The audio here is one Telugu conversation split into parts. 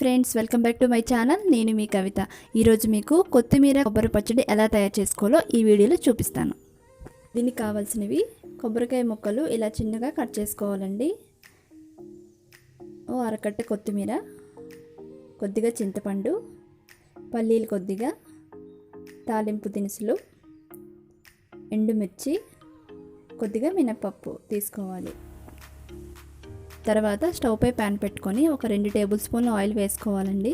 Friends, welcome back to my channel. నేను మీ కవిత. ఈరోజు మీకు కొత్తిమీర కొబ్బరి పచ్చడి ఎలా తయారు చేసుకోవాలో ఈ వీడియోలో చూపిస్తాను. దీనికి కావాల్సినవి కొబ్బరికాయ ముక్కలు ఇలా చిన్నగా కట్ చేసుకోవాలండి. అరకట్ట కొత్తిమీర, కొద్దిగా చింతపండు, పల్లీలు కొద్దిగా, తాలింపు దినుసులు, ఎండుమిర్చి, కొద్దిగా మినపప్పు తీసుకోవాలి. తర్వాత స్టవ్ పై ప్యాన్ పెట్టుకొని ఒక 2 టేబుల్ స్పూన్ల ఆయిల్ వేసుకోవాలండి.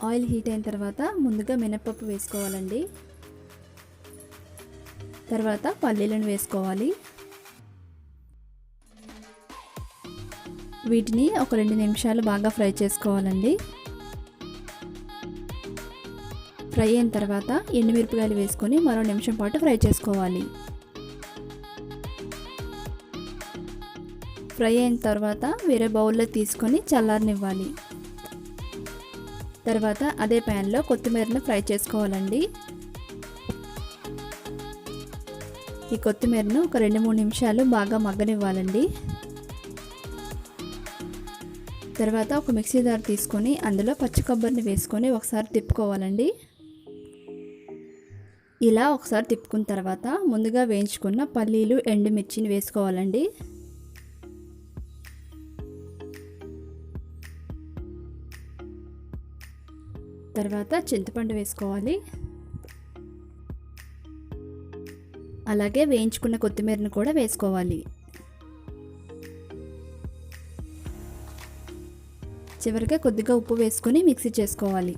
ఆయిల్ హీట్ అయిన తర్వాత ముందుగా మినపప్పు వేసుకోవాలండి. తర్వాత పల్లీలను వేసుకోవాలి. వీటిని ఒక 2 నిమిషాలు బాగా ఫ్రై చేసుకోవాలండి. ఫ్రై అయిన తర్వాత ఎండుమిరపకాయలు వేసుకొని మరో నిమిషం పాటు ఫ్రై చేసుకోవాలి. ఫ్రై అయిన తర్వాత వేరే బౌల్లో తీసుకొని చల్లారనివ్వాలి. తర్వాత అదే ప్యాన్లో కొత్తిమీరను ఫ్రై చేసుకోవాలండి. ఈ కొత్తిమీరను ఒక 2-3 నిమిషాలు బాగా మగ్గనివ్వాలండి. తర్వాత ఒక మిక్సీ జార్ తీసుకొని అందులో పచ్చి కొబ్బరిని వేసుకొని ఒకసారి తిప్పుకోవాలండి. ఇలా ఒకసారి తిప్పుకున్న తర్వాత ముందుగా వేయించుకున్న పల్లీలు, ఎండుమిర్చిని వేసుకోవాలండి. తర్వాత చింతపండు వేసుకోవాలి. అలాగే వేయించుకున్న కొత్తిమీరను కూడా వేసుకోవాలి. చివరిగా కొద్దిగా ఉప్పు వేసుకొని మిక్సీ చేసుకోవాలి.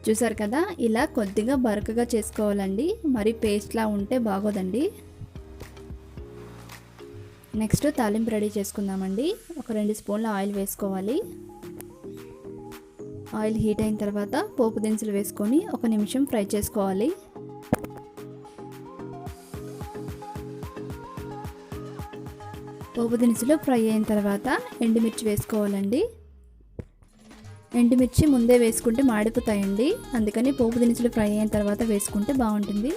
చూసారు కదా, ఇలా కొద్దిగా బరకగా చేసుకోవాలండి. మరి పేస్ట్లా ఉంటే బాగోదండి. నెక్స్ట్ తాలింపు రెడీ చేసుకుందామండి. ఒక 2 స్పూన్ల ఆయిల్ వేసుకోవాలి. ఆయిల్ హీట్ అయిన తర్వాత పోపు దినుసులు వేసుకొని 1 నిమిషం ఫ్రై చేసుకోవాలి. పోపు దినుసులు ఫ్రై అయిన తర్వాత ఎండుమిర్చి వేసుకోవాలండి. ఎండుమిర్చి ముందే వేసుకుంటే మాడిపోతాయండి, అందుకని పోపు దినుసులు ఫ్రై అయిన తర్వాత వేసుకుంటే బాగుంటుంది.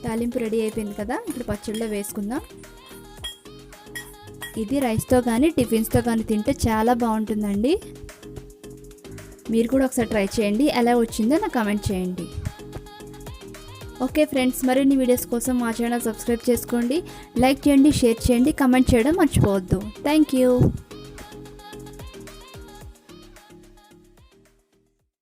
తాలింపు రెడీ అయిపోయింది కదా, ఇప్పుడు పచ్చడిలో వేసుకుందాం. ఇది రైస్తో కానీ టిఫిన్స్తో కానీ తింటే చాలా బాగుంటుందండి. మీరు కూడా ఒకసారి ట్రై చేయండి. ఎలా వచ్చిందో నాకు కామెంట్ చేయండి. ఓకే ఫ్రెండ్స్, మరిన్ని వీడియోస్ కోసం మా ఛానల్ సబ్స్క్రైబ్ చేసుకోండి, లైక్ చేయండి, షేర్ చేయండి, కామెంట్ చేయడం మర్చిపోవద్దు. Thank you.